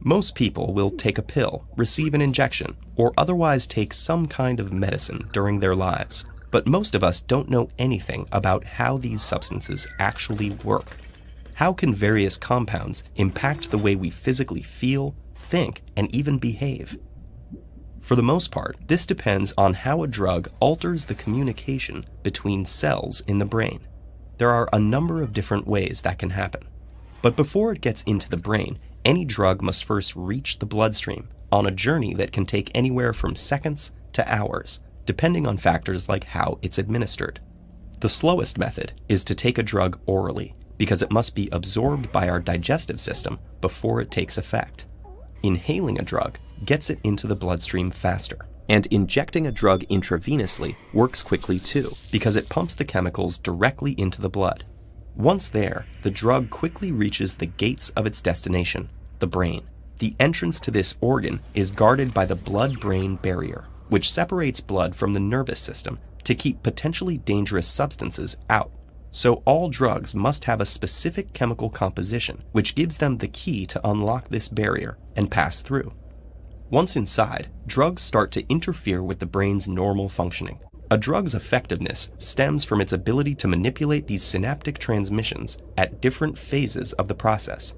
Most people will take a pill, receive an injection, or otherwise take some kind of medicine during their lives. But most of us don't know anything about how these substances actually work. How can various compounds impact the way we physically feel, think, and even behave? For the most part, this depends on how a drug alters the communication between cells in the brain. There are a number of different ways that can happen. But before it gets into the brain, any drug must first reach the bloodstream on a journey that can take anywhere from seconds to hours, depending on factors like how it's administered. The slowest method is to take a drug orally, because it must be absorbed by our digestive system before it takes effect. Inhaling a drug gets it into the bloodstream faster, and injecting a drug intravenously works quickly too, because it pumps the chemicals directly into the blood. Once there, the drug quickly reaches the gates of its destination, the brain. The entrance to this organ is guarded by the blood-brain barrier, which separates blood from the nervous system to keep potentially dangerous substances out. So all drugs must have a specific chemical composition, which gives them the key to unlock this barrier and pass through. Once inside, drugs start to interfere with the brain's normal functioning. A drug's effectiveness stems from its ability to manipulate these synaptic transmissions at different phases of the process.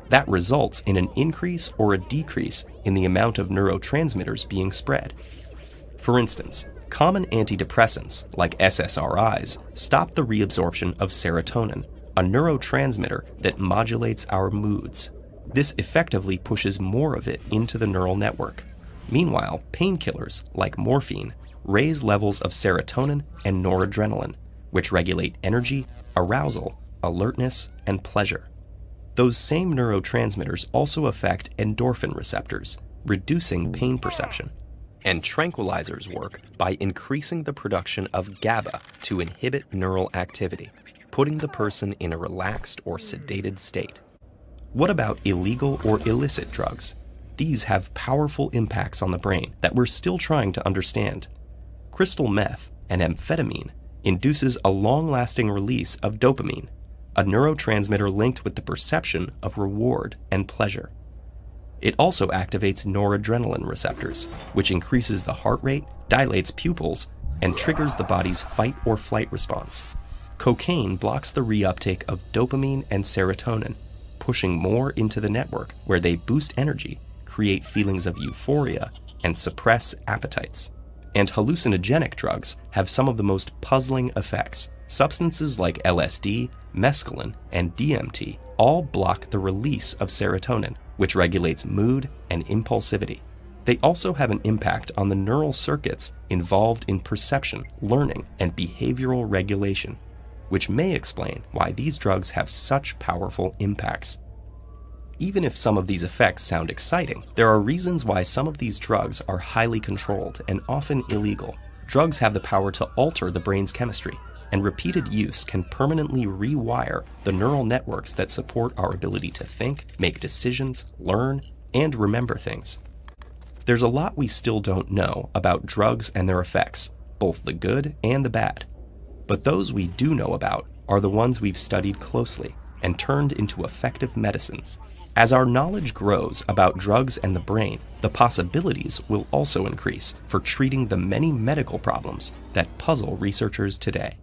That results in an increase or a decrease in the amount of neurotransmitters being spread. For instance, common antidepressants, like SSRIs, stop the reabsorption of serotonin, a neurotransmitter that modulates our moods. This effectively pushes more of it into the neural network. Meanwhile, painkillers, like morphine, raise levels of serotonin and noradrenaline, which regulate energy, arousal, alertness, and pleasure. Those same neurotransmitters also affect endorphin receptors, reducing pain perception. And tranquilizers work by increasing the production of GABA to inhibit neural activity, putting the person in a relaxed or sedated state. What about illegal or illicit drugs? These have powerful impacts on the brain that we're still trying to understand. Crystal meth, an amphetamine, induces a long-lasting release of dopamine, a neurotransmitter linked with the perception of reward and pleasure. It also activates noradrenaline receptors, which increases the heart rate, dilates pupils, and triggers the body's fight or flight response. Cocaine blocks the reuptake of dopamine and serotonin, pushing more into the network where they boost energy, create feelings of euphoria, and suppress appetites. And hallucinogenic drugs have some of the most puzzling effects. Substances like LSD, mescaline, and DMT all block the release of serotonin, which regulates mood and impulsivity. They also have an impact on the neural circuits involved in perception, learning, and behavioral regulation, which may explain why these drugs have such powerful impacts. Even if some of these effects sound exciting, there are reasons why some of these drugs are highly controlled and often illegal. Drugs have the power to alter the brain's chemistry, and repeated use can permanently rewire the neural networks that support our ability to think, make decisions, learn, and remember things. There's a lot we still don't know about drugs and their effects, both the good and the bad. But those we do know about are the ones we've studied closely and turned into effective medicines. As our knowledge grows about drugs and the brain, the possibilities will also increase for treating the many medical problems that puzzle researchers today.